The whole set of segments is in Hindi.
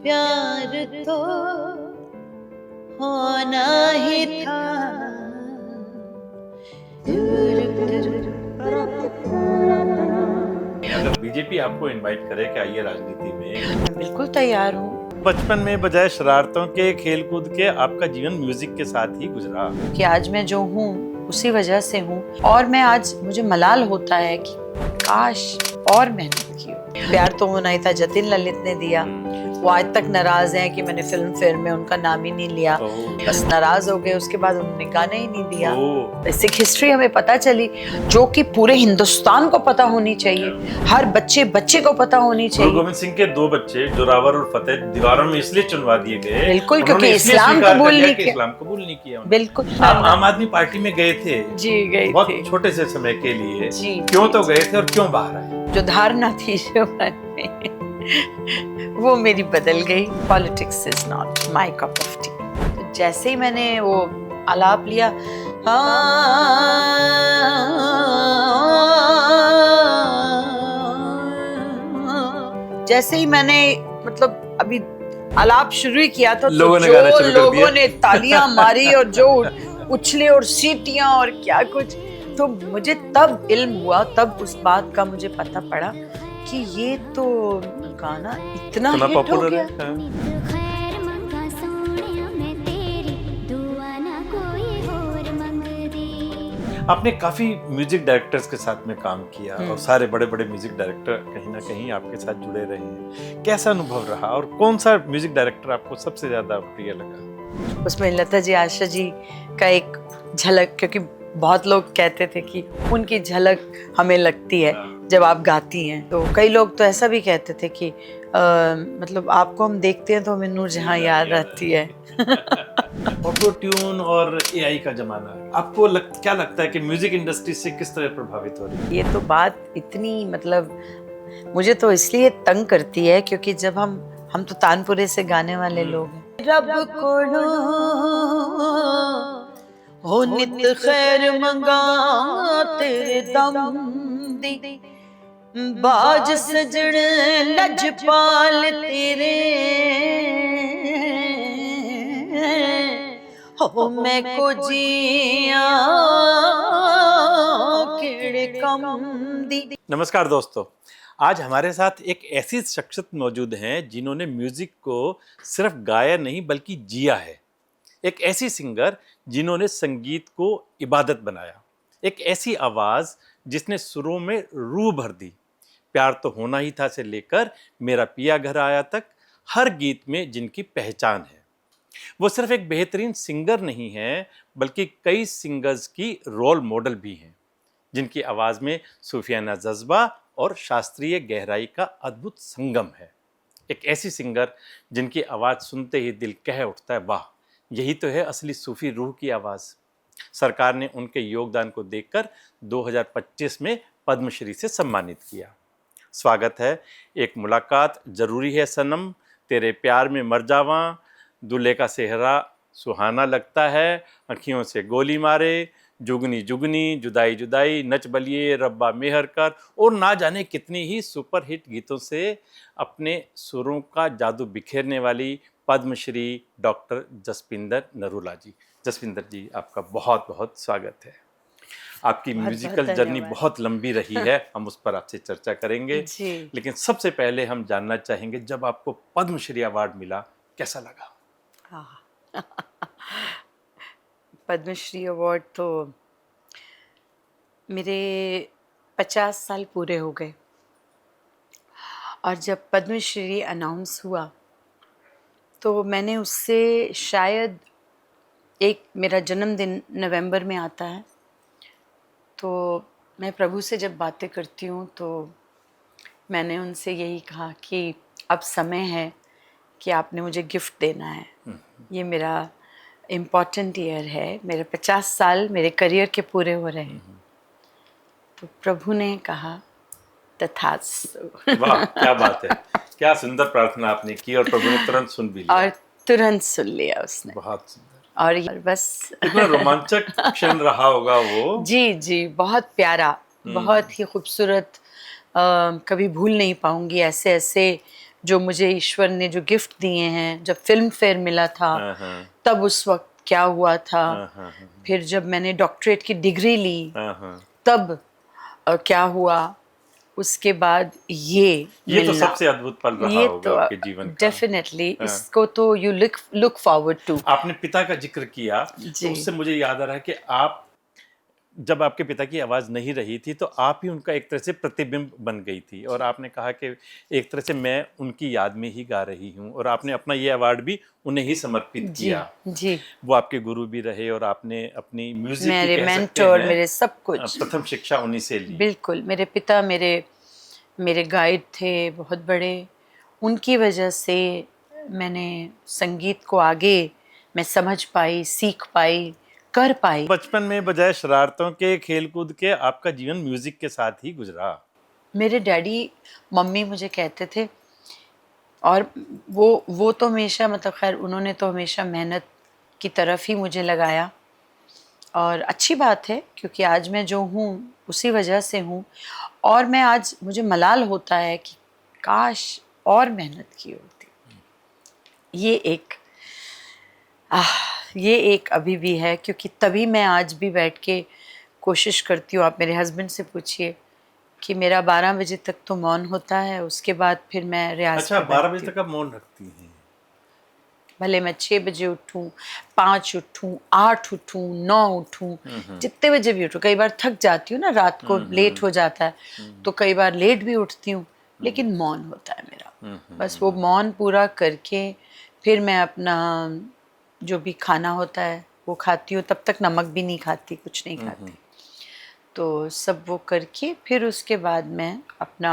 प्यार तो होना ही था। अगर बीजेपी आपको इनवाइट करे कि आइए राजनीति में, मैं बिल्कुल तैयार हूँ बचपन में बजाय शरारतों के खेल कूद के आपका जीवन म्यूजिक के साथ ही गुजरा। कि आज मैं जो हूँ उसी वजह से हूँ, और मैं आज मुझे मलाल होता है कि काश और मेहनत की हो। प्यार तो होना ही था जतिन ललित ने दिया। वो आज तक नाराज हैं कि मैंने फिल्म फेयर में उनका नाम ही नहीं लिया। बस नाराज हो गए, उसके बाद उन्होंने गाना ही नहीं दिया। बेसिक हिस्ट्री हमें पता चली, जो कि पूरे हिंदुस्तान को पता होनी चाहिए, हर बच्चे को पता होनी चाहिए। गुरु गोविंद सिंह के दो बच्चे जोरावर और फतेह दीवारों में इसलिए चुनवा दिए गए, बिल्कुल, क्योंकि इस्लाम कबूल नहीं किया। इस्लाम कबूल नहीं किया। बिल्कुल। आप आम आदमी पार्टी में गए थे जी, गए थे बहुत छोटे से समय के लिए जी। क्यों तो गए थे और क्यों बाहर आए? जो धारणा थी जो मन में वो मेरी बदल गई। Politics is not my cup of T. तो जैसे ही मैंने वो आलाप लिया, जैसे ही मैंने मतलब अभी आलाप शुरू ही किया तो लोगों ने तालियां मारी और जो उछले और सीटियां और क्या कुछ, तो मुझे तब इल्म हुआ, तब उस बात का मुझे पता पड़ा कि ये तो गाना इतना हिट हो गया। आपने काफी म्यूजिक डायरेक्टर्स के साथ में काम किया और सारे बड़े बड़े म्यूजिक डायरेक्टर कहीं ना कहीं आपके साथ जुड़े रहे हैं। कैसा अनुभव रहा और कौन सा म्यूजिक डायरेक्टर आपको सबसे ज्यादा प्रिय लगा? उसमें लता जी, आशा जी का एक झलक, क्योंकि बहुत लोग कहते थे कि उनकी झलक हमें लगती है जब आप गाती हैं। तो कई लोग तो ऐसा भी कहते थे कि मतलब आपको हम देखते हैं तो हमें नूरजहां याद आती है। ऑटो ट्यून और एआई का जमाना है, आपको क्या लगता है कि म्यूजिक इंडस्ट्री से किस तरह प्रभावित हो रही है? ये तो बात इतनी मतलब मुझे तो इसलिए तंग करती है क्योंकि जब हम तो तानपुरे से गाने वाले लोग हैं। रब कोलो हो नित खैर मंगा तेरे दम दी, बाज सजण लजपाल तेरे हो, मैं को जिया केड़े कम दी। नमस्कार दोस्तों, आज हमारे साथ एक ऐसी शख्सियत मौजूद हैं जिन्होंने म्यूजिक को सिर्फ गाया नहीं बल्कि जिया है। एक ऐसी सिंगर जिन्होंने संगीत को इबादत बनाया, एक ऐसी आवाज जिसने सुरों में रूह भर दी। प्यार तो होना ही था से लेकर मेरा पिया घर आया तक हर गीत में जिनकी पहचान है। वो सिर्फ एक बेहतरीन सिंगर नहीं है बल्कि कई सिंगर्स की रोल मॉडल भी हैं, जिनकी आवाज में सूफियाना जज्बा और शास्त्रीय गहराई का अद्भुत संगम है। एक ऐसी सिंगर जिनकी आवाज सुनते ही दिल कह उठता है, वाह, यही तो है असली सूफी रूह की आवाज। सरकार ने उनके योगदान को देखकर 2025 में पद्मश्री से सम्मानित किया। स्वागत है एक मुलाकात जरूरी है सनम, तेरे प्यार में मर जावा, दूल्हे का सेहरा सुहाना लगता है, अखियों से गोली मारे, जुगनी जुगनी, जुदाई जुदाई, नच बलिए, रब्बा मेहर कर और ना जाने कितनी ही सुपरहिट गीतों से अपने सुरों का जादू बिखेरने वाली पद्मश्री डॉक्टर जसविंदर नरूला जी। जसविंदर जी, आपका बहुत बहुत स्वागत है। आपकी म्यूजिकल जर्नी बहुत लंबी रही है, हम उस पर आपसे चर्चा करेंगे, लेकिन सबसे पहले हम जानना चाहेंगे जब आपको पद्मश्री अवार्ड मिला कैसा लगा? पद्मश्री अवार्ड तो मेरे 50 साल पूरे हो गए, और जब पद्मश्री अनाउंस हुआ तो मैंने उससे शायद एक मेरा जन्मदिन नवंबर में आता है, तो मैं प्रभु से जब बातें करती हूँ तो मैंने उनसे यही कहा कि अब समय है कि आपने मुझे गिफ्ट देना है। ये मेरा इम्पॉर्टेंट ईयर है, मेरे 50 साल मेरे करियर के पूरे हो रहे हैं। तो प्रभु ने कहा तथास्तु। वाह, क्या बात है, क्या सुंदर प्रार्थना आपने की और प्रभु ने तुरंत सुन भी लिया। और तुरंत सुन लिया उसने। बहुत सुंदर। और बस कितना रोमांचक क्षण रहा होगा वो। जी जी, बहुत प्यारा, बहुत ही खूबसूरत। कभी भूल नहीं पाऊंगी ऐसे ऐसे जो मुझे ईश्वर ने जो गिफ्ट दिए हैं, जब फिल्म फेयर मिला था हाँ, हाँ, तब उस वक्त क्या हुआ था, हाँ, हाँ, हाँ, फिर जब मैंने डॉक्टरेट की डिग्री ली हाँ, हाँ। तब क्या हुआ, उसके बाद ये ये तो मिलना, सबसे अद्भुत पल रहा ये होगा तो आपके जीवन का। डेफिनेटली हाँ। इसको तो यू लुक फॉरवर्ड टू। आपने पिता का जिक्र किया तो जी उससे मुझे याद आ रहा है कि आप जब आपके पिता की आवाज़ नहीं रही थी तो आप ही उनका एक तरह से प्रतिबिंब बन गई थी, और आपने कहा कि एक तरह से मैं उनकी याद में ही गा रही हूँ, और आपने अपना ये अवार्ड भी उन्हें ही समर्पित जी किया। जी, वो आपके गुरु भी रहे और आपने अपनी म्यूजिक की मेरे कह सकते मेंटोर, हैं मेरे सब कुछ, प्रथम शिक्षा उन्हीं से ली। बिल्कुल मेरे पिता मेरे मेरे गाइड थे बहुत बड़े, उनकी वजह से मैंने संगीत को आगे मैं समझ पाई, सीख पाई, कर पाई। बचपन में बजाय शरारतों के, खेलकूद के, आपका जीवन म्यूजिक के साथ ही गुजरा। मेरे डैडी मम्मी मुझे कहते थे, और वो तो हमेशा मतलब खैर उन्होंने तो हमेशा मेहनत की तरफ ही मुझे लगाया, और अच्छी बात है क्योंकि आज मैं जो हूँ उसी वजह से हूँ। और मैं आज मुझे मलाल होता है कि काश और मेहनत की होती। ये एक ये एक अभी भी है, क्योंकि तभी मैं आज भी बैठ के कोशिश करती हूँ। आप मेरे हस्बैंड से पूछिए कि मेरा 12 बजे तक तो मौन होता है, उसके बाद फिर मैं रियाज अच्छा, पे 12 बैठती बजे हूँ। तक आप मौन रखती हैं? भले मैं 6 बजे उठूँ, 5 उठूँ, 8 उठूँ, 9 उठूँ, जितने बजे भी उठूँ। कई बार थक जाती हूँ ना, रात को लेट हो जाता है, तो कई बार लेट भी उठती हूँ, लेकिन मौन होता है मेरा। बस वो मौन पूरा करके फिर मैं अपना जो भी खाना होता है वो खाती हूँ। तब तक नमक भी नहीं खाती, कुछ नहीं खाती। तो सब वो करके फिर उसके बाद मैं अपना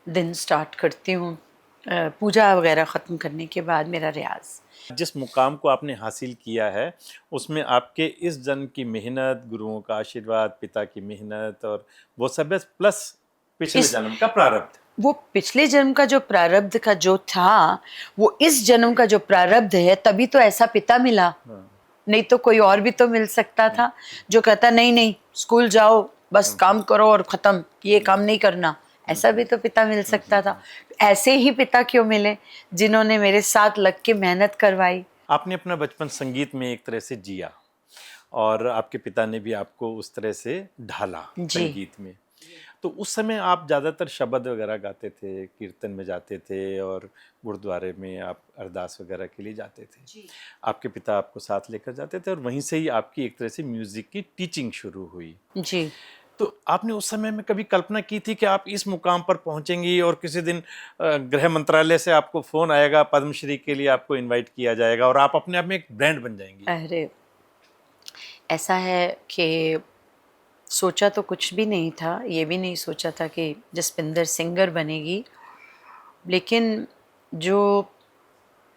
दिन स्टार्ट करती हूँ। पूजा वगैरह ख़त्म करने के बाद मेरा रियाज। जिस मुकाम को आपने हासिल किया है उसमें आपके इस जन्म की मेहनत, गुरुओं का आशीर्वाद, पिता की मेहनत और वो सब है, प्लस पिछले इस जन्म का प्रारब्ध। वो पिछले जन्म का जो प्रारब्ध का जो था, वो इस जन्म का जो प्रारब्ध है, तभी तो ऐसा पिता मिला। नहीं तो कोई और भी तो मिल सकता था जो कहता नहीं नहीं स्कूल जाओ, बस काम करो और खत्म, ये काम नहीं करना। ऐसा भी तो पिता मिल सकता था। ऐसे ही पिता क्यों मिले जिन्होंने मेरे साथ लग के मेहनत करवाई। आपने अपना बचपन संगीत में एक तरह से जिया और आपके पिता ने भी आपको उस तरह से ढाला जी संगीत में। तो उस समय आप ज़्यादातर शब्द वगैरह गाते थे, कीर्तन में जाते थे और गुरुद्वारे में आप अरदास वगैरह के लिए जाते थे। जी आपके पिता आपको साथ लेकर जाते थे और वहीं से ही आपकी एक तरह से म्यूज़िक की टीचिंग शुरू हुई। जी। तो आपने उस समय में कभी कल्पना की थी कि आप इस मुकाम पर पहुंचेंगी और किसी दिन गृह मंत्रालय से आपको फ़ोन आएगा, पद्मश्री के लिए आपको इनवाइट किया जाएगा और आप अपने आप में एक ब्रांड बन जाएंगी? अरे ऐसा है कि सोचा तो कुछ भी नहीं था, ये भी नहीं सोचा था कि जसपिंदर सिंगर बनेगी। लेकिन जो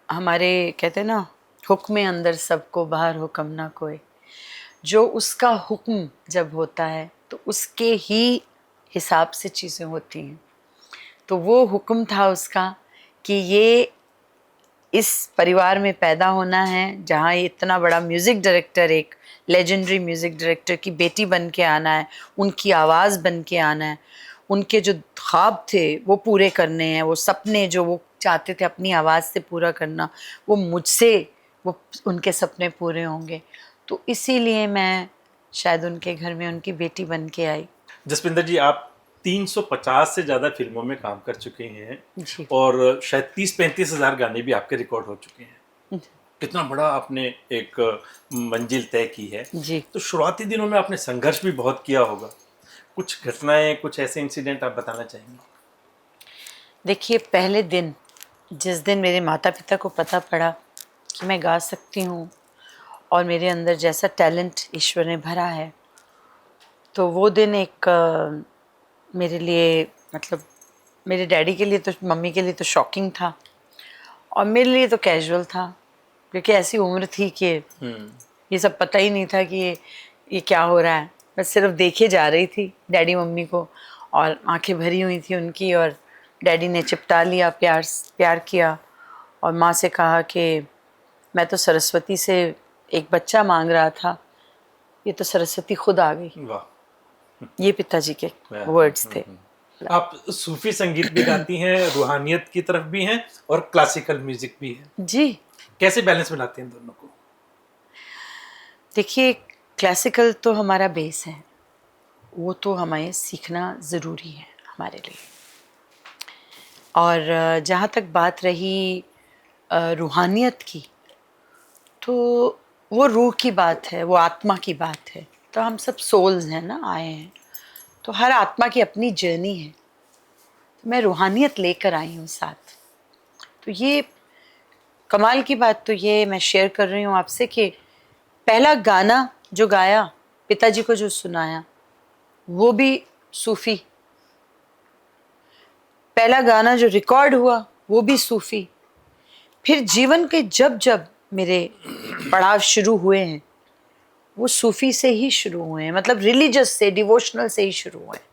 हमारे कहते हैं ना, हुक्म अंदर सबको बाहर हुक्म ना कोई, जो उसका हुक्म जब होता है तो उसके ही हिसाब से चीज़ें होती हैं। तो वो हुक्म था उसका कि ये इस परिवार में पैदा होना है जहाँ ये इतना बड़ा म्यूज़िक डायरेक्टर, एक लेजेंडरी म्यूज़िक डायरेक्टर की बेटी बन के आना है, उनकी आवाज़ बन के आना है, उनके जो ख्वाब थे वो पूरे करने हैं, वो सपने जो वो चाहते थे अपनी आवाज़ से पूरा करना, वो मुझसे वो उनके सपने पूरे होंगे। तो इसीलिए मैं शायद उनके घर में उनकी बेटी बन के आई। जसपिंदर जी, आप 350 से ज़्यादा फिल्मों में काम कर चुके हैं जी और शायद 30-35 हज़ार गाने भी आपके रिकॉर्ड हो चुके हैं। कितना बड़ा आपने एक मंजिल तय की है। जी। तो शुरुआती दिनों में आपने संघर्ष भी बहुत किया होगा। कुछ घटनाएं, कुछ ऐसे इंसिडेंट आप बताना चाहेंगे? देखिए, पहले दिन जिस दिन मेरे माता पिता को पता पड़ा कि मैं गा सकती हूँ और मेरे अंदर जैसा टैलेंट ईश्वर ने भरा है, तो वो दिन एक मेरे लिए मतलब मेरे डैडी के लिए तो, मम्मी के लिए तो शॉकिंग था, और मेरे लिए तो कैजुअल था, क्योंकि ऐसी उम्र थी कि ये सब पता ही नहीं था कि ये क्या हो रहा है। बस सिर्फ देखे जा रही थी डैडी मम्मी को, और आंखें भरी हुई थी उनकी, और डैडी ने चिपटा लिया, प्यार किया, और माँ से कहा कि मैं तो सरस्वती से एक बच्चा मांग रहा था, ये तो सरस्वती खुद आ गई। वाह। ये पिताजी के वर्ड्स थे। निकला। आप सूफी संगीत भी गाती हैं, रूहानियत की तरफ भी हैं और क्लासिकल म्यूजिक भी है। जी, कैसे बैलेंस बनाते हैं दोनों को? देखिए क्लासिकल तो हमारा बेस है, वो तो हमें सीखना ज़रूरी है हमारे लिए। और जहाँ तक बात रही रूहानियत की, तो वो रूह की बात है, वो आत्मा की बात है। तो हम सब सोल्स हैं ना, आए हैं, तो हर आत्मा की अपनी जर्नी है। तो मैं रूहानियत लेकर आई हूँ साथ। तो ये कमाल की बात तो ये मैं शेयर कर रही हूँ आपसे कि पहला गाना जो गाया, पिताजी को जो सुनाया, वो भी सूफ़ी। पहला गाना जो रिकॉर्ड हुआ, वो भी सूफ़ी। फिर जीवन के जब जब मेरे पड़ाव शुरू हुए हैं, वो सूफ़ी से ही शुरू हुए हैं, मतलब रिलीजियस से, डिवोशनल से ही शुरू हुए हैं।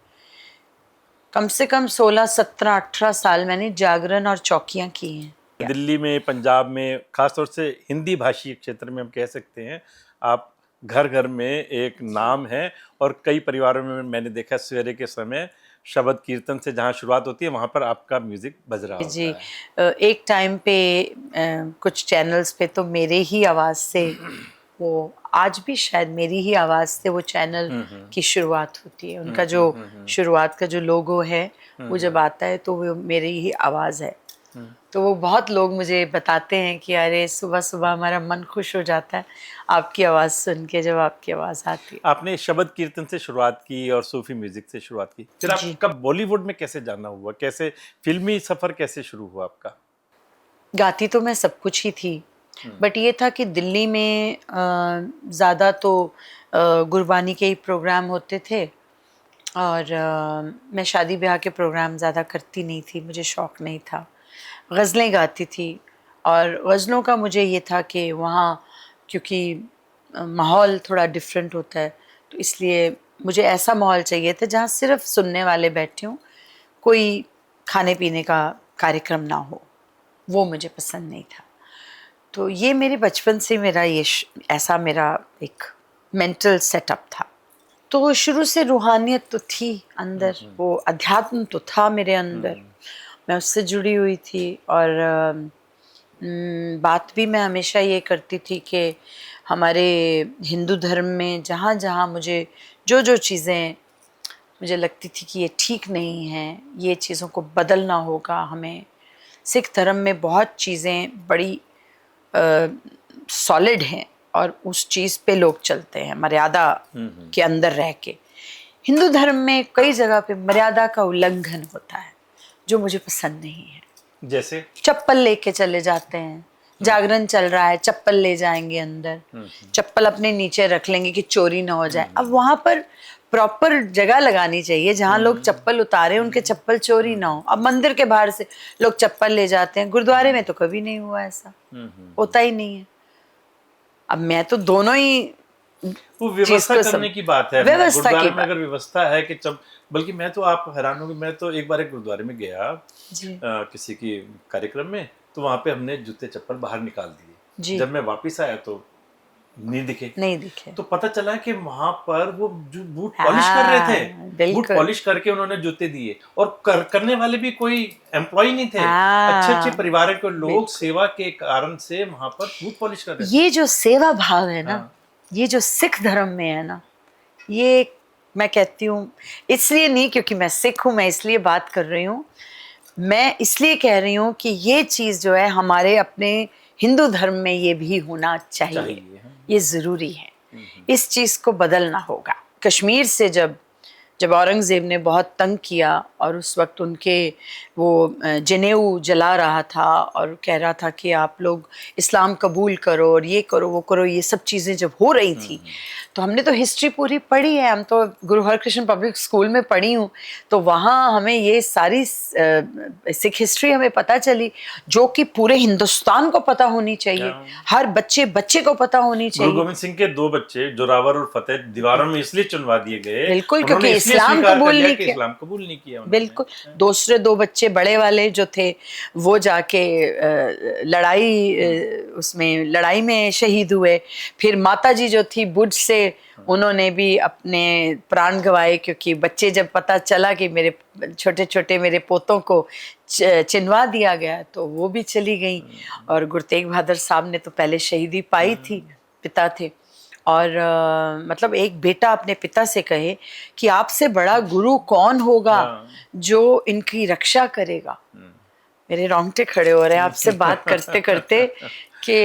कम से कम 16, 17, 18 साल मैंने जागरण और चौकियाँ की हैं। दिल्ली में, पंजाब में, खासतौर से हिंदी भाषी क्षेत्र में हम कह सकते हैं, आप घर घर में एक नाम है। और कई परिवारों में मैंने देखा सवेरे के समय शब्द कीर्तन से जहाँ शुरुआत होती है वहाँ पर आपका म्यूजिक बज रहा जी, होता है। एक टाइम पे कुछ चैनल्स पे तो मेरे ही आवाज़ से, वो आज भी शायद मेरी ही आवाज़ से वो चैनल की शुरुआत होती है। उनका जो शुरुआत का जो लोगो है, वो जब आता है तो वो मेरी ही आवाज़ है। तो वो बहुत लोग मुझे बताते हैं कि अरे सुबह सुबह हमारा मन खुश हो जाता है आपकी आवाज़ सुन के, जब आपकी आवाज़ आती है। आपने शब्द कीर्तन से शुरुआत की और सूफी म्यूजिक से शुरुआत की, फिर जी। आपका बॉलीवुड में कैसे जाना हुआ, कैसे फिल्मी सफर कैसे शुरू हुआ आपका? गाती तो मैं सब कुछ ही थी, बट ये था कि दिल्ली में ज़्यादा तो गुरबानी के ही प्रोग्राम होते थे। और मैं शादी ब्याह के प्रोग्राम ज़्यादा करती नहीं थी, मुझे शौक़ नहीं था। गज़लें गाती थी, और गज़लों का मुझे ये था कि वहाँ क्योंकि माहौल थोड़ा डिफरेंट होता है, तो इसलिए मुझे ऐसा माहौल चाहिए था जहाँ सिर्फ सुनने वाले बैठे हों, कोई खाने पीने का कार्यक्रम ना हो। वो मुझे पसंद नहीं था। तो ये मेरे बचपन से मेरा ये ऐसा मेरा एक मेंटल सेटअप था। तो शुरू से रूहानियत तो थी अंदर, वो अध्यात्म तो था मेरे अंदर, मैं उससे जुड़ी हुई थी। और बात भी मैं हमेशा ये करती थी कि हमारे हिंदू धर्म में जहाँ जहाँ मुझे जो जो चीज़ें मुझे लगती थी कि ये ठीक नहीं हैं, ये चीज़ों को बदलना होगा हमें। सिख धर्म में बहुत चीज़ें बड़ी सॉलिड हैं और उस चीज़ पे लोग चलते हैं मर्यादा के अंदर रह के। हिंदू धर्म में कई जगह पे मर्यादा का उल्लंघन होता है, जो मुझे पसंद नहीं है। जैसे चप्पल लेके चले जाते हैं, जागरण चल रहा है, चप्पल ले जाएंगे अंदर, चप्पल अपने नीचे रख लेंगे कि चोरी ना हो जाए। अब वहाँ पर प्रॉपर जगह लगानी चाहिए जहाँ लोग चप्पल उतारे, उनके चप्पल चोरी ना हो। अब मंदिर के बाहर से लोग चप्पल ले जाते हैं, गुरुद्वारे में तो कभी नहीं हुआ ऐसा, होता ही नहीं है। अब मैं तो दोनों ही वो व्यवस्था करने की बात है। व्यवस्था गुरुद्वारे की में अगर व्यवस्था है कि बल्कि मैं तो आप हैरान होंगे, मैं तो एक बार एक गुरुद्वारे में गया जी किसी की कार्यक्रम में, तो वहां पे हमने जूते चप्पल बाहर निकाल दिए। जी जब मैं वापस आया तो नहीं दिखे। नहीं दिखे। तो पता चला कि वहां पर वो जो बूट पॉलिश कर रहे थे, बूट बिल्कुल। पॉलिश करके उन्होंने जूते दिए, और करने वाले भी कोई एम्प्लॉय नहीं थे। अच्छे अच्छे परिवार के लोग सेवा के कारण से वहां पर बूट पॉलिश कर रहे थे। ये जो सेवा भाव है ना, ये जो सिख धर्म में है ना, ये मैं कहती हूँ, इसलिए नहीं क्योंकि मैं सिख हूँ मैं इसलिए बात कर रही हूँ, मैं इसलिए कह रही हूँ कि ये चीज़ जो है हमारे अपने हिंदू धर्म में ये भी होना चाहिए। ये ज़रूरी है, इस चीज़ को बदलना होगा। कश्मीर से जब औरंगज़ेब ने बहुत तंग किया और उस वक्त उनके वो जनेऊ जला रहा था और कह रहा था कि आप लोग इस्लाम कबूल करो और ये करो वो करो, ये सब चीज़ें जब हो रही थी, तो हमने तो हिस्ट्री पूरी पढ़ी है, हम तो गुरु हरकृष्ण पब्लिक स्कूल में पढ़ी हूँ, तो वहाँ हमें ये सारी सिख हिस्ट्री हमें पता चली, जो कि पूरे हिंदुस्तान को पता होनी चाहिए, हर बच्चे को पता होनी चाहिए। गुरु गोविंद सिंह के 2 बच्चे जोरावर और फतेह दीवारों में इसलिए चुनवा दिए गए, बिल्कुल, क्योंकि इस्लाम स्वीकार कर कबूल लिया नहीं कि किया। इस्लाम कबूल नहीं किया उन्होंने। बिल्कुल। दूसरे दो बच्चे बड़े वाले जो थे वो जाके उसमें लड़ाई में शहीद हुए। फिर माता जी जो थी बुर्ज से, उन्होंने भी अपने प्राण गंवाए, क्योंकि बच्चे जब पता चला कि मेरे छोटे छोटे मेरे पोतों को चिनवा दिया गया तो वो भी चली गई। और गुरु तेग बहादुर साहब ने तो पहले शहीदी पाई थी, पिता थे। और मतलब एक बेटा अपने पिता से कहे कि आपसे बड़ा गुरु कौन होगा जो इनकी रक्षा करेगा। मेरे रोंगटे खड़े हो रहे हैं आपसे बात करते करते कि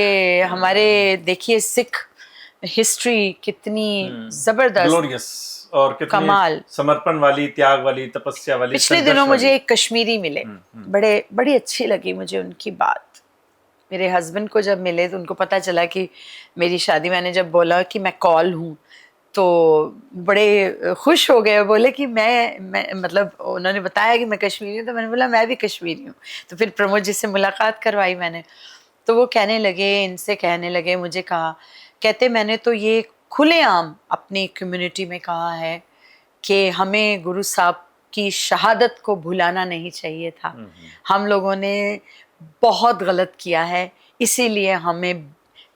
हमारे देखिए सिख हिस्ट्री कितनी जबरदस्त, ग्लोरियस और कितनी कमाल, समर्पण वाली, त्याग वाली, तपस्या वाली, पिछले संघर्ष दिनों मुझे वाली। एक कश्मीरी मिले, बड़ी अच्छी लगी मुझे उनकी बात। मेरे हस्बैंड को जब मिले तो उनको पता चला कि मेरी शादी, मैंने जब बोला कि मैं कॉल हूँ तो बड़े खुश हो गए। बोले कि मैं मतलब उन्होंने बताया कि मैं कश्मीरी हूँ, तो मैंने बोला मैं भी कश्मीरी हूँ। तो फिर प्रमोद जी से मुलाकात करवाई मैंने, तो वो कहने लगे, इनसे कहने लगे, मुझे कहा, कहते मैंने तो ये खुलेआम अपनी कम्युनिटी में कहा है कि हमें गुरु साहब की शहादत को भुलाना नहीं चाहिए था। हम लोगों ने बहुत गलत किया है, इसीलिए हमें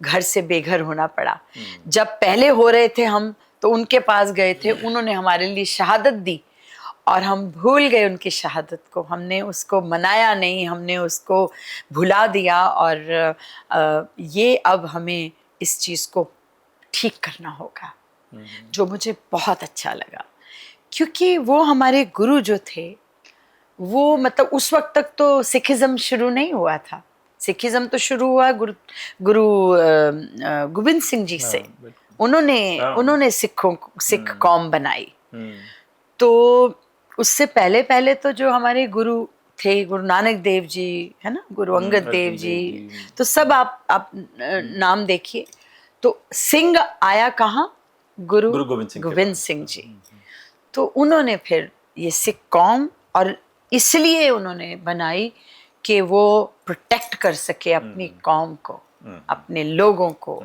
घर से बेघर होना पड़ा। जब पहले हो रहे थे हम तो उनके पास गए थे, उन्होंने हमारे लिए शहादत दी और हम भूल गए उनकी शहादत को, हमने उसको मनाया नहीं, हमने उसको भुला दिया। और ये अब हमें इस चीज़ को ठीक करना होगा, जो मुझे बहुत अच्छा लगा। क्योंकि वो हमारे गुरु जो थे वो मतलब उस वक्त तक तो सिखिज्म शुरू नहीं हुआ था। सिखिज्म तो शुरू हुआ गुरु गोविंद सिंह जी से। उन्होंने सिख कौम बनाई। तो उससे पहले पहले तो जो हमारे गुरु थे, गुरु नानक देव जी है ना, गुरु अंगद देव जी, तो सब आप नाम देखिए। तो सिंह आया कहाँ? गुरु गोविंद सिंह जी। तो उन्होंने फिर ये सिख कौम, और इसलिए उन्होंने बनाई कि वो प्रोटेक्ट कर सके अपनी कौम को, अपने लोगों को।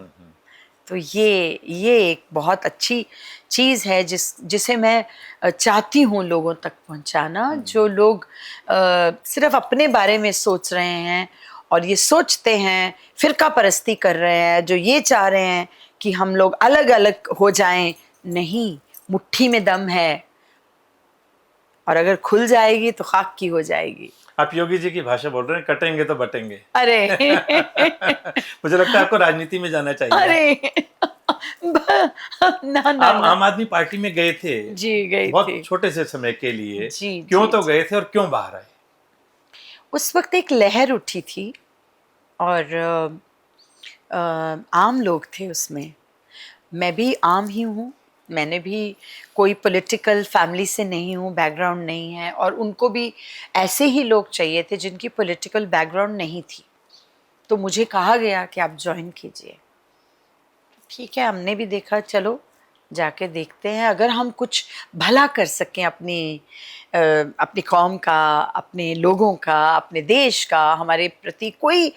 तो ये एक बहुत अच्छी चीज़ है जिसे मैं चाहती हूँ लोगों तक पहुँचाना। जो लोग सिर्फ अपने बारे में सोच रहे हैं और ये सोचते हैं, फिरका परस्ती कर रहे हैं, जो ये चाह रहे हैं कि हम लोग अलग अलग हो जाएं, नहीं, मुट्ठी में दम है और अगर खुल जाएगी तो खाक की हो जाएगी। आप योगी जी की भाषा बोल रहे हैं, कटेंगे तो बटेंगे। अरे मुझे लगता है आपको राजनीति में जाना चाहिए। अरे ना आप आम आदमी पार्टी में गए थे जी, गई बहुत थी छोटे से समय के लिए। जी, क्यों जी, तो गए थे और क्यों बाहर आए? उस वक्त एक लहर उठी थी और आम लोग थे उसमें। मैं भी आम ही हूँ, मैंने भी कोई पॉलिटिकल फैमिली से नहीं हूँ, बैकग्राउंड नहीं है, और उनको भी ऐसे ही लोग चाहिए थे जिनकी पॉलिटिकल बैकग्राउंड नहीं थी। तो मुझे कहा गया कि आप ज्वाइन कीजिए। ठीक है, हमने भी देखा, चलो जाके देखते हैं, अगर हम कुछ भला कर सकें अपनी कौम का, अपने लोगों का, अपने देश का, हमारे प्रति कोई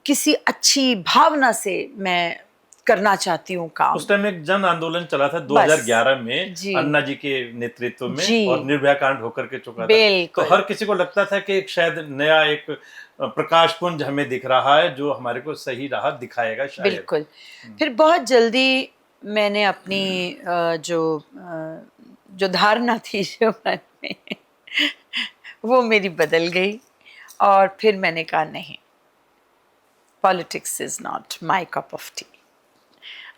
किसी अच्छी भावना से मैं करना चाहती हूँ काम। उस टाइम एक जन आंदोलन चला था 2011 में जी, अन्ना जी के नेतृत्व में, जी, और निर्भया कांड होकर के चुका था। तो हर किसी को लगता था कि एक शायद नया एक प्रकाश पुंज हमें दिख रहा है जो हमारे को सही राह दिखाएगा शायद। बिल्कुल। फिर बहुत जल्दी मैंने अपनी जो धारणा थी जो मन में वो मेरी बदल गई, और फिर मैंने कहा नहीं, politics is not my cup of T.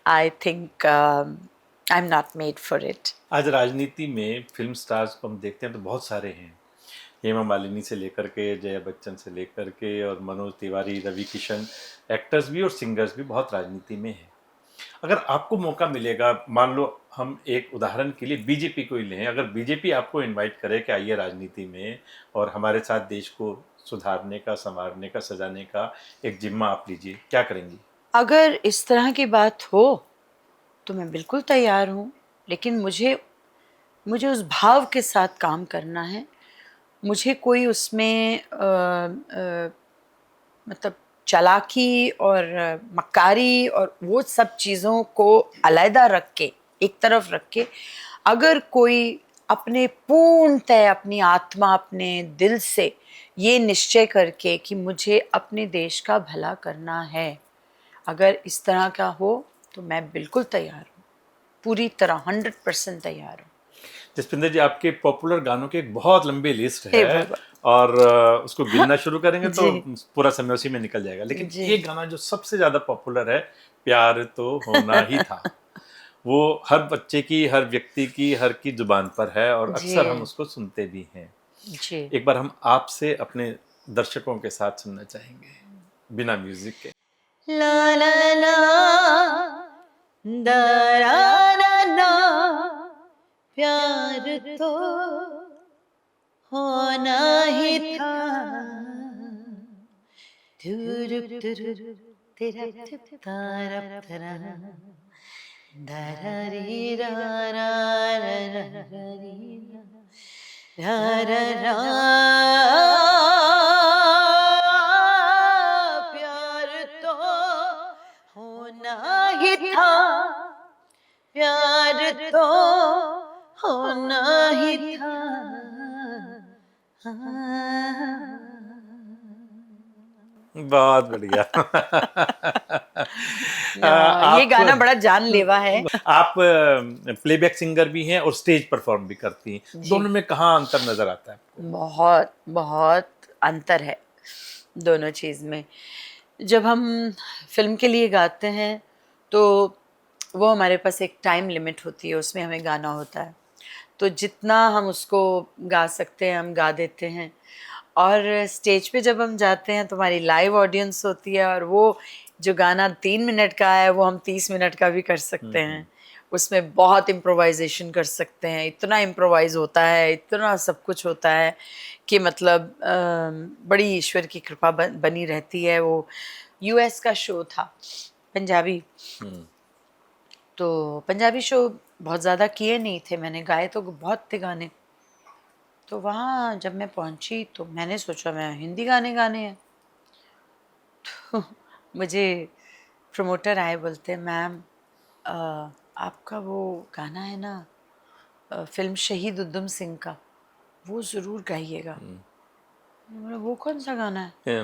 I think I am not made for it. आज राजनीति में फिल्म स्टार्स को हम देखते हैं तो बहुत सारे हैं, हेमा मालिनी से लेकर के, जया बच्चन से लेकर के, और मनोज तिवारी, रवि किशन, एक्टर्स भी और सिंगर्स भी बहुत राजनीति में हैं। अगर आपको मौका मिलेगा, मान लो हम एक उदाहरण के लिए बीजेपी को ही लें, अगर बीजेपी आपको इनवाइट करे कि आइए राजनीति में और हमारे साथ देश को सुधारने का, संवारने का, सजाने का एक जिम्मा आप लीजिए, क्या करेंगी? अगर इस तरह की बात हो तो मैं बिल्कुल तैयार हूँ, लेकिन मुझे उस भाव के साथ काम करना है। मुझे कोई उसमें मतलब चालाकी और मक्कारी और वो सब चीज़ों को अलहदा रख के, एक तरफ रख के, अगर कोई अपने पूर्णतः अपनी आत्मा अपने दिल से ये निश्चय करके कि मुझे अपने देश का भला करना है, अगर इस तरह का हो तो मैं बिल्कुल तैयार हूँ, पूरी तरह 100% तैयार हूँ। जसपिंदर जी, आपके पॉपुलर गानों की एक बहुत लंबी लिस्ट हे है बाबा। और उसको गिनना शुरू करेंगे तो जी। पूरा समय उसी में निकल जाएगा, लेकिन जी। एक गाना जो सबसे ज्यादा पॉपुलर है, प्यार तो होना ही था, वो हर बच्चे की, हर व्यक्ति की, हर की जुबान पर है और अक्सर हम जी। उसको सुनते भी हैं। जी। एक बार हम आपसे अपने दर्शकों के साथ सुनना चाहेंगे बिना म्यूजिक के। ला ला ला दा रा रा रा, प्यार तो होना ही था, धुरुप धुरुप तेरा तारा तारा, धररी रा रा रा रा री रा रा रा, प्यार तो होना ही था, प्यार तो होना ही था। बहुत बढ़िया। ये आप गाना बड़ा जानलेवा है। आप प्लेबैक सिंगर भी हैं और स्टेज परफॉर्म भी करती हैं, जी। दोनों में कहाँ अंतर नजर आता है आपको? बहुत बहुत अंतर है दोनों चीज़ में। जब हम फिल्म के लिए गाते हैं तो वो हमारे पास एक टाइम लिमिट होती है, उसमें हमें गाना होता है, तो जितना हम उसको गा सकते हैं हम गा देते हैं। और स्टेज पे जब हम जाते हैं तो हमारी लाइव ऑडियंस होती है और वो जो गाना 3 मिनट का है वो हम 30 मिनट का भी कर सकते हैं। उसमें बहुत इम्प्रोवाइजेशन कर सकते हैं, इतना इम्प्रोवाइज होता है, इतना सब कुछ होता है कि मतलब बड़ी ईश्वर की कृपा बनी रहती है। वो यूएस का शो था पंजाबी, तो पंजाबी शो बहुत ज़्यादा किए नहीं थे मैंने, गाए तो बहुत थे गाने। तो वहाँ जब मैं पहुँची तो मैंने सोचा मैं हिंदी गाने गाने हैं, तो मुझे प्रमोटर आए, बोलते मैम आपका वो गाना है ना फिल्म शहीद उधम सिंह का, वो ज़रूर गाइएगा। मैंने बोला वो कौन सा गाना है?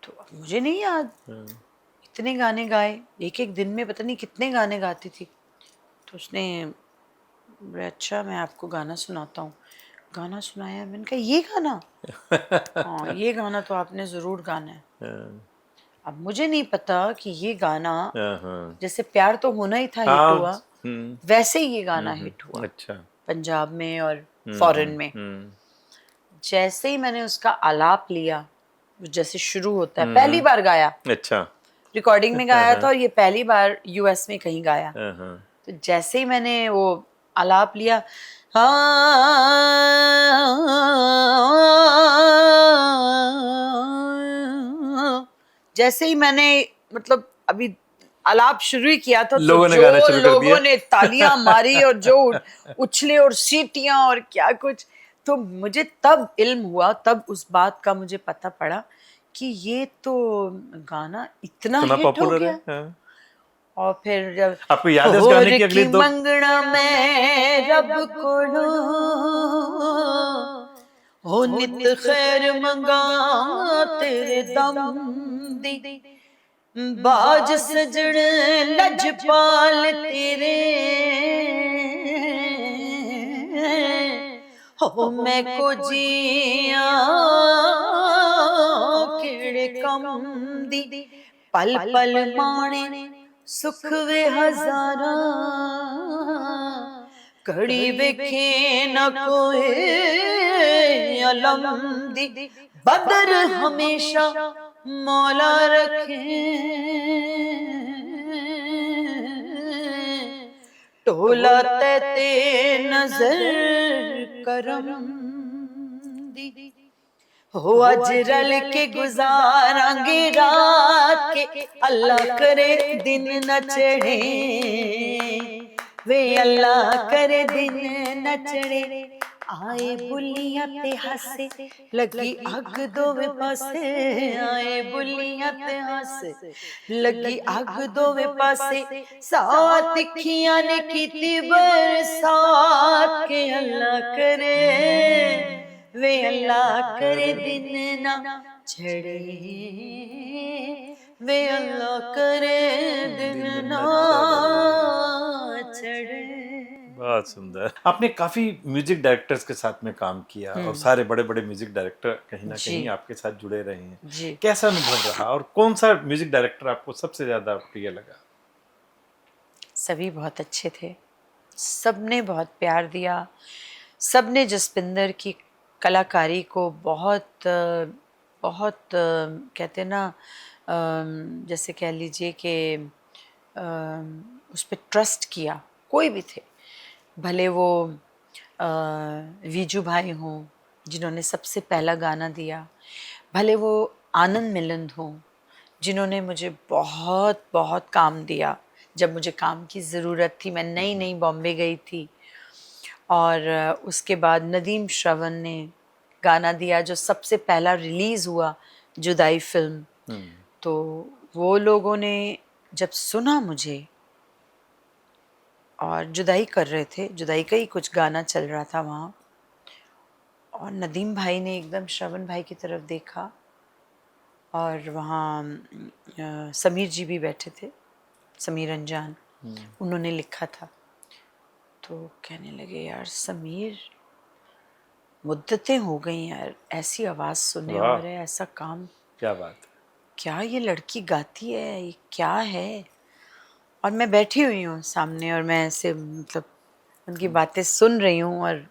तो अब मुझे नहीं याद, इतने गाने गाए, एक एक दिन में पता नहीं कितने गाने गाती थी। तो उसने बोला अच्छा मैं आपको गाना सुनाता हूँ। गाना सुनाया, मैंने कहा ये गाना? हाँ ये गाना तो आपने ज़रूर गाना है। अब मुझे नहीं पता कि ये गाना जैसे प्यार तो होना ही था हिट हाँ। हुआ, वैसे ही ये गाना हिट हुआ अच्छा। पंजाब में और फॉरेन में। जैसे ही मैंने उसका आलाप लिया, जैसे शुरू होता है, पहली बार गाया, अच्छा। रिकॉर्डिंग में गाया था और ये पहली बार यूएस में कहीं गाया। हाँ। तो जैसे ही मैंने वो आलाप लिया, जैसे ही मैंने मतलब अभी आलाप शुरू ही किया था तो लोगों ने गाना जो शुरू कर दिया। लोगों ने तालियां मारी और जो उछले और सीटियां और क्या कुछ, तो मुझे तब इल्म हुआ, तब उस बात का मुझे पता पड़ा कि ये तो गाना इतना हिट हो पॉपुलर है। गया। हाँ। और फिर जब आपको याद है उस होर गाने की अगली की दो? मंगना मैं रब कोलो, हो नित खैर मंगा तेरे दम दी, बाज सजण लजपाल तेरे, हो मैं को जिया केड़े कम दी, पल पल माणे सुख वे हजारा, घड़ी वेखे न कोई अलम दी, बदर हमेशा मौला रखे, टोला ते नजर करम दी, हो अज रल के गुजारांगे रात के, अल्लाह करे दिन न चढ़े, वे अल्लाह करे दिन न चढ़े, आए बुलियां ते हसे लगी अग दोवे पासे, आए बुलियां ते हस लगी अग दोवे पासे साथ तिखियां ने कीती बरसात के अल्लाह करे वे अल्लाह करे दिन ना छड़े वे अल्लाह करे दिन ना छड़े। बहुत सुंदर। आपने काफी म्यूजिक डायरेक्टर्स के साथ में काम किया और सारे बड़े बड़े म्यूजिक डायरेक्टर कहीं ना जी। कहीं आपके साथ जुड़े रहे हैं। जी। कैसा अनुभव रहा और कौन सा म्यूजिक डायरेक्टर आपको सबसे ज्यादा प्रिय लगा? सभी बहुत अच्छे थे, सबने बहुत प्यार दिया, सबने जसपिंदर की कलाकारी को बहुत बहुत कहते हैं ना जैसे कह लीजिए कि उस पर ट्रस्ट किया। कोई भी थे, भले वो वीजू भाई हों जिन्होंने सबसे पहला गाना दिया, भले वो आनंद मिलिंद हों जिन्होंने मुझे बहुत बहुत काम दिया जब मुझे काम की ज़रूरत थी। मैं नई नई बॉम्बे गई थी और उसके बाद नदीम श्रवण ने गाना दिया जो सबसे पहला रिलीज़ हुआ, जुदाई फिल्म। तो वो लोगों ने जब सुना मुझे, और जुदाई कर रहे थे, जुदाई का ही कुछ गाना चल रहा था वहाँ, और नदीम भाई ने एकदम श्रवण भाई की तरफ देखा और वहाँ समीर जी भी बैठे थे, समीर अंजान, उन्होंने लिखा था। तो कहने लगे यार समीर, मुद्दतें हो गई यार ऐसी आवाज़ सुने और ऐसा काम, क्या बात है, क्या ये लड़की गाती है, ये क्या है। और मैं बैठी हुई हूँ सामने और मैं ऐसे मतलब उनकी बातें सुन रही हूँ और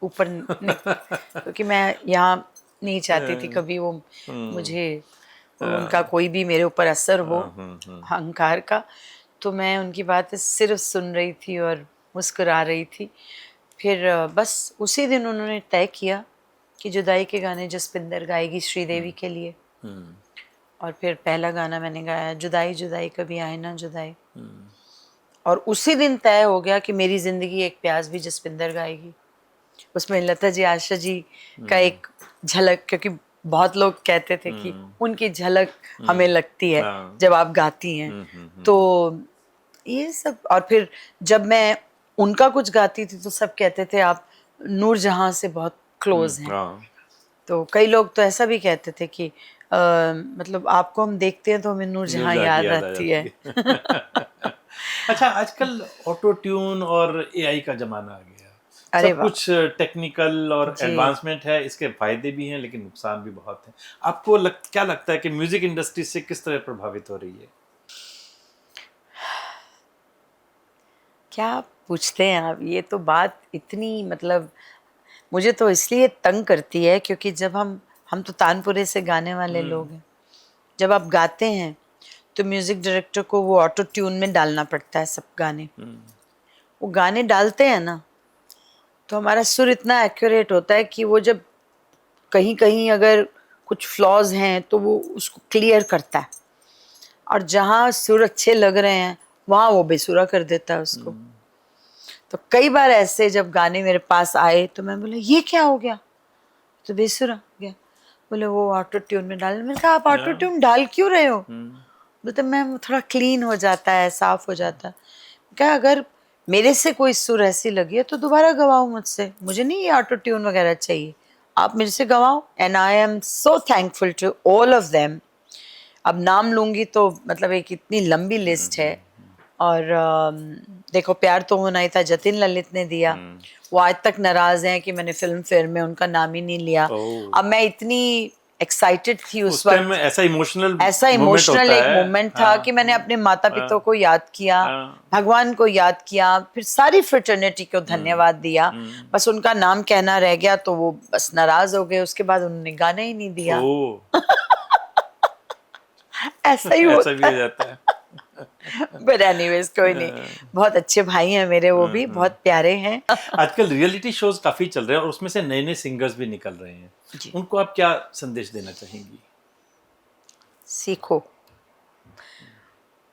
ऊपर क्योंकि मैं यहाँ नहीं चाहती थी कभी वो मुझे उनका कोई भी मेरे ऊपर असर हो अहंकार का। तो मैं उनकी बातें सिर्फ सुन रही थी और मुस्कुरा रही थी। फिर बस उसी दिन उन्होंने तय किया कि जुदाई के गाने जसपिंदर गाएगी श्रीदेवी के लिए। और फिर पहला गाना मैंने गाया, जुदाई जुदाई कभी आए ना जुदाई। और उसी दिन तय हो गया कि मेरी ज़िंदगी एक प्यास भी जसपिंदर गाएगी। उसमें लता जी, आशा जी का एक झलक, क्योंकि बहुत लोग कहते थे कि उनकी झलक हमें लगती है जब आप गाती हैं। तो ये सब, और फिर जब मैं उनका कुछ गाती थी तो सब कहते थे आप नूरजहां से बहुत क्लोज हैं। तो कई लोग तो ऐसा भी कहते थे कि मतलब आपको हम देखते हैं तो हमें नूरजहां याद आती है। अच्छा, आजकल ऑटो ट्यून और एआई का जमाना आ गया, अरे सब कुछ टेक्निकल और एडवांसमेंट है, इसके फायदे भी हैं लेकिन नुकसान भी बहुत हैं। आपको क्या लगता है कि म्यूजिक इंडस्ट्री से किस तरह प्रभावित हो रही है? क्या पूछते हैं आप, ये तो बात इतनी मतलब मुझे तो इसलिए तंग करती है क्योंकि जब हम तो तानपुरे से गाने वाले लोग हैं। जब आप गाते हैं तो म्यूजिक डायरेक्टर को वो ऑटो ट्यून में डालना पड़ता है सब गाने। वो गाने डालते हैं ना तो हमारा सुर इतना एक्यूरेट होता है कि वो जब कहीं कहीं अगर कुछ फ्लॉज हैं तो वो उसको क्लियर करता है, और जहाँ सुर अच्छे लग रहे हैं वहाँ वो बेसुरा कर देता है उसको। तो कई बार ऐसे जब गाने मेरे पास आए तो मैं बोला ये क्या हो गया, तो बेसुरा हो गया। बोले वो ऑटो ट्यून में डाल। मैंने कहा आप ऑटो ट्यून डाल क्यों रहे हो? बोलते मैम थोड़ा क्लीन हो जाता है, साफ हो जाता है। क्या अगर मेरे से कोई सुर ऐसी लगी है तो दोबारा गवाओ मुझसे, मुझे नहीं ये ऑटो ट्यून वगैरह चाहिए, आप मेरे से गवाओ। And I am so thankful to all of them. अब नाम लूंगी तो मतलब एक इतनी लंबी लिस्ट है। और देखो प्यार तो होना ही था, जतिन ललित ने दिया। वो आज तक नाराज हैं कि मैंने फिल्म फेयर में उनका नाम ही नहीं लिया। अब मैं इतनी एक्साइटेड थी उस वक्त, ऐसा इमोशनल एक मोमेंट था कि मैंने अपने माता पिता को याद किया, भगवान को याद किया, फिर सारी फ्रेटर्निटी को धन्यवाद दिया। बस उनका नाम कहना रह गया तो वो बस नाराज हो गए। उसके बाद उन्होंने गाना ही नहीं दिया। ऐसा ही होता भी हो जाता है। बट एनीवेज कोई नहीं, बहुत अच्छे भाई हैं मेरे, वो भी बहुत प्यारे हैं। आजकल रियलिटी शोज काफी चल रहे हैं और उसमें से नए नए सिंगर्स भी निकल रहे हैं, उनको आप क्या संदेश देना चाहेंगी? सीखो,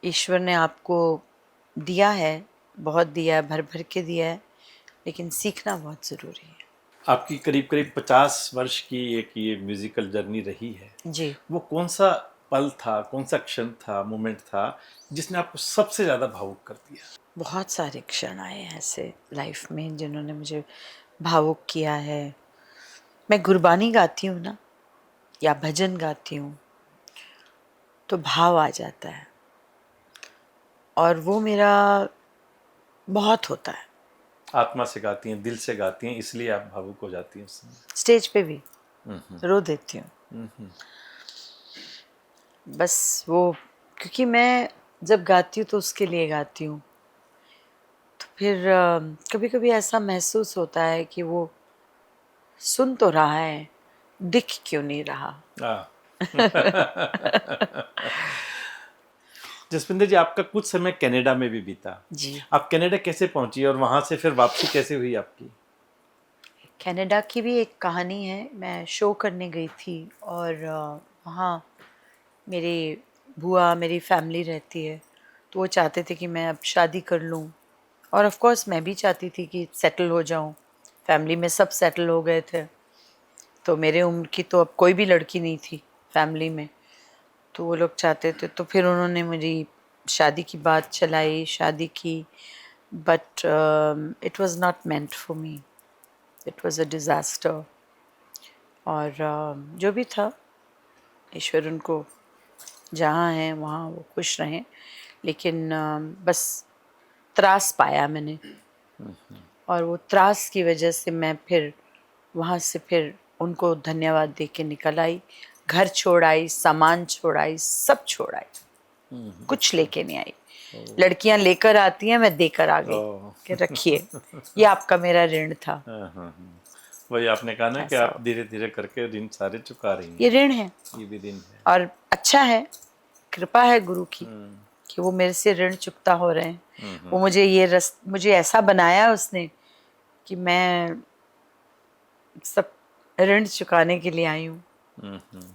ईश्वर ने आपको दिया है, बहुत दिया है, भर भर के दिया है, लेकिन सीखना बहुत ज़रूरी है। आपकी करीब करीब 50 वर्ष की एक ये म्यूजिकल जर्नी रही है, जी। वो कौन सा पल था, कौन सा क्षण था, मोमेंट था जिसने आपको सबसे ज़्यादा भावुक कर दिया? बहुत सारे क्षण आए हैं ऐसे लाइफ में जिन्होंने मुझे भावुक किया है। मैं गुरबानी गाती हूँ ना, या भजन गाती हूँ, तो भाव आ जाता है और वो मेरा बहुत होता है। आत्मा से गाती हैं, दिल से गाती हैं, इसलिए आप भावुक हो जाती हैं उस समय। स्टेज पे भी हम्म, रो देती हूँ। हम्म, बस वो, क्योंकि मैं जब गाती हूँ तो उसके लिए गाती हूँ, तो फिर कभी कभी ऐसा महसूस होता है कि वो सुन तो रहा है, दिख क्यों नहीं रहा। हाँ। जसविंदर जी, आपका कुछ समय कनाडा में भी बीता। जी। आप कनाडा कैसे पहुंची और वहां से फिर वापसी कैसे हुई आपकी? कनाडा की भी एक कहानी है। मैं शो करने गई थी और वहाँ मेरे बुआ, मेरी फैमिली रहती है, तो वो चाहते थे कि मैं अब शादी कर लूँ और ऑफ कोर्स मैं भी चाहती थी कि सेटल हो जाऊँ। फैमिली में सब सेटल हो गए थे, तो मेरे उम्र की तो अब कोई भी लड़की नहीं थी फैमिली में, तो वो लोग चाहते थे। तो फिर उन्होंने मेरी शादी की बात चलाई, शादी की, but it was not meant for me, it was a disaster. और जो भी था, ईश्वर उनको जहाँ हैं वहाँ वो खुश रहें, लेकिन बस त्रास पाया मैंने, और वो त्रास की वजह से मैं फिर वहाँ से फिर उनको धन्यवाद दे के निकल आई। घर छोड़ आई, सामान छोड़ आई, सब छोड़ आई, कुछ लेके नहीं आई। लड़कियां लेकर आती हैं, मैं देकर आ गई ओह। कि रखिए, ये आपका मेरा ऋण था। हाँ, हाँ, हाँ। वही आपने कहा ना कि ऐसा आप हो, धीरे धीरे करके ऋण सारे चुका रही ये हैं। ऋण है ये भी ऋण है। और अच्छा है, कृपा है गुरु की हम्म, कि वो मेरे से ऋण चुकता हो रहे हैं। हम्म, वो मुझे ऐसा बनाया उसने कि मैं सब ऋण चुकाने के लिए आई हूँ। हम्म।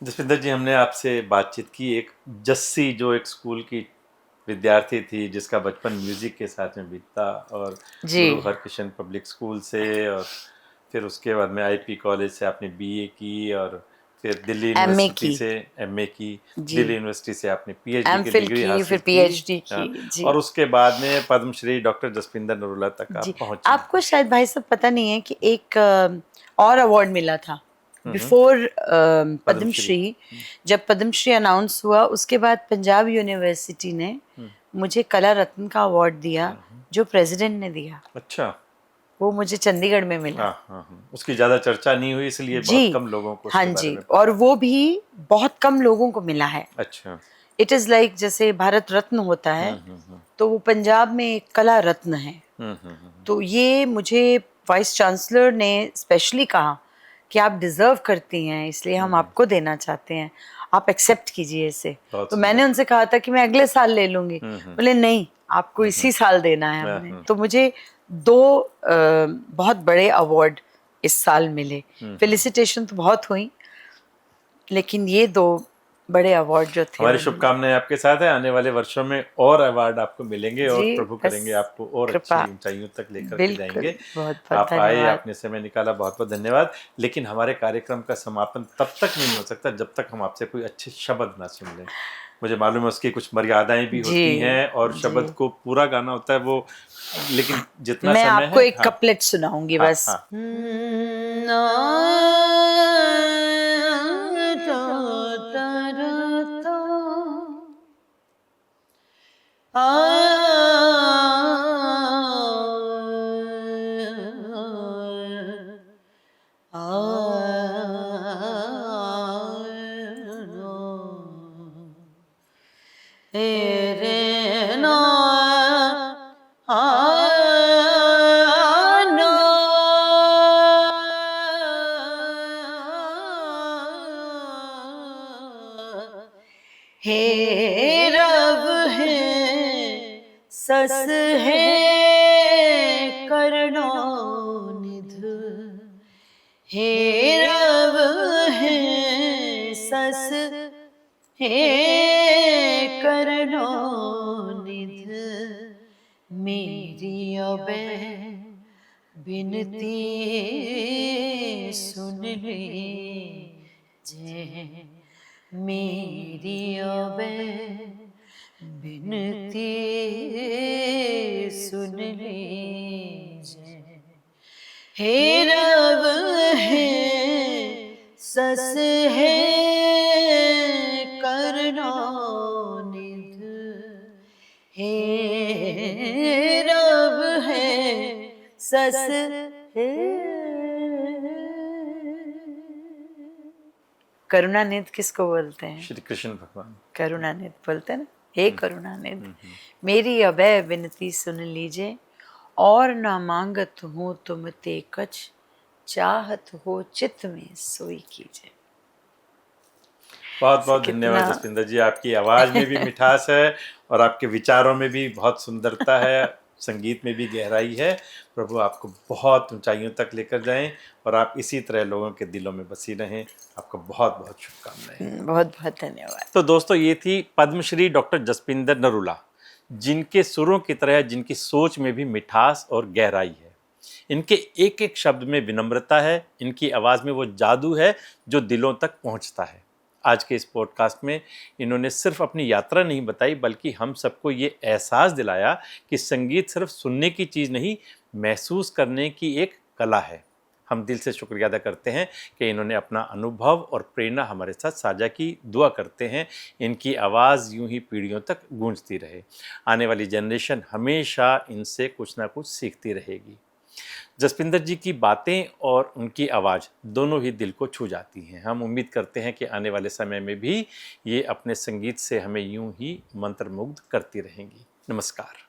जसविंदर जी, हमने आपसे बातचीत की। एक जस्सी जो एक स्कूल की विद्यार्थी थी जिसका बचपन म्यूजिक के साथ में बीता, और जी। गुरु हरकिशन पब्लिक स्कूल से, और फिर उसके बाद में आईपी कॉलेज से आपने बीए की, और फिर दिल्ली एमए यूनिवर्सिटी की। से एमए की, जी। दिल्ली यूनिवर्सिटी से आपने पीएचडी की एमफिल डिग्री की, हासिल फिर की। पीएचडी हाँ, की। जी। और उसके बाद में पद्मश्री डॉक्टर जसविंदर नरूला तक जी। आप पहुंची। आपको शायद भाई साहब पता नहीं है कि एक और अवार्ड मिला था हम्म, बिफोर पद्मश्री। पद्मश्री। जब पद्मश्री अनाउंस हुआ उसके बाद पंजाब यूनिवर्सिटी ने मुझे कला रत्न का अवार्ड दिया, जो प्रेसिडेंट ने दिया। अच्छा। वो मुझे चंडीगढ़ में मिला। हाँ, हाँ, हाँ। उसकी ज़्यादा चर्चा नहीं हुई, इसलिए जी। बहुत कम लोगों को हाँ उसके बारे जी, में और पता है। वो भी बहुत कम लोगों को मिला है। अच्छा। इट इज़ लाइक जैसे भारत रत्न होता है, तो वो पंजाब में एक कला रत्न है। हम्म, हम्म, तो ये मुझे वाइस चांसलर ने स्पेशली कहा कि आप डिज़र्व करती हैं, इसलिए हम आपको देना चाहते हैं, आप एक्सेप्ट कीजिए इसे। बहुत तो सुंदर। मैंने उनसे कहा था कि मैं अगले साल ले लूँगी। बोले नहीं, आपको इसी साल देना है हमने। तो मुझे 2 बहुत बड़े अवार्ड इस साल मिले। फेलिसिटेशन तो बहुत हुई, लेकिन ये 2 बड़े अवार्ड जो थे हमारी वो मिले। शुभकामनाएं आपके साथ है। आने वाले वर्षों में और अवार्ड आपको मिलेंगे, और जी, प्रभु बस करेंगे आपको और कृपा। अच्छी ऊंचाइयों तक लेकर के बिल्कुल, जाएंगे। बहुत बहुत आप आए, धन्यवाद। आपने समय निकाला, बहुत बहुत धन्यवाद। लेकिन हमारे कार्यक्रम का समापन तब तक नहीं हो सकता जब तक हम आपसे कोई अच्छे शब्द ना सुन लें। मुझे मालूम है उसकी कुछ मर्यादाएं भी जी। होती हैं, और जी, शब्द को पूरा गाना होता है वो, लेकिन जितना मैं समय आपको है। एक हाँ, कपलेट सुनाऊंगी हाँ, बस। हाँ। हे रब है, सस है करुणा निध, हे रब है, सस है करुणा निध, मेरी अबे बिनती सुन लीजिए मेरी अबे बिनती सुन लीजिए हे रब है सस है करना निध हे रब है सस है। करुणानिधि किसको बोलते हैं? श्री कृष्ण भगवान। करुणानिधि बोलते हैं ना, हे करुणानिधि मेरी अभय विनती सुन लीजिए और न मांगत हूँ तुम ते कछ चाहत हो चित्त में सोई कीजिए। बहुत बहुत कितना- धन्यवाद जसविंदर जी, आपकी आवाज़ में भी मिठास है और आपके विचारों में भी बहुत सुंदरता है, संगीत में भी गहराई है। प्रभु आपको बहुत ऊंचाइयों तक लेकर जाएं और आप इसी तरह लोगों के दिलों में बसी रहें। आपको बहुत बहुत शुभकामनाएं। बहुत बहुत धन्यवाद। तो दोस्तों, ये थी पद्मश्री डॉक्टर जसपिंदर नरूला, जिनके सुरों की तरह जिनकी सोच में भी मिठास और गहराई है। इनके एक एक शब्द में विनम्रता है, इनकी आवाज़ में वो जादू है जो दिलों तक पहुंचता है। आज के इस पॉडकास्ट में इन्होंने सिर्फ अपनी यात्रा नहीं बताई, बल्कि हम सबको ये एहसास दिलाया कि संगीत सिर्फ सुनने की चीज़ नहीं, महसूस करने की एक कला है। हम दिल से शुक्रिया अदा करते हैं कि इन्होंने अपना अनुभव और प्रेरणा हमारे साथ साझा की। दुआ करते हैं इनकी आवाज़ यूं ही पीढ़ियों तक गूंजती रहे। आने वाली जनरेशन हमेशा इनसे कुछ ना कुछ सीखती रहेगी। जसपिंदर जी की बातें और उनकी आवाज़ दोनों ही दिल को छू जाती हैं। हम उम्मीद करते हैं कि आने वाले समय में भी ये अपने संगीत से हमें यूं ही मंत्रमुग्ध करती रहेंगी। नमस्कार।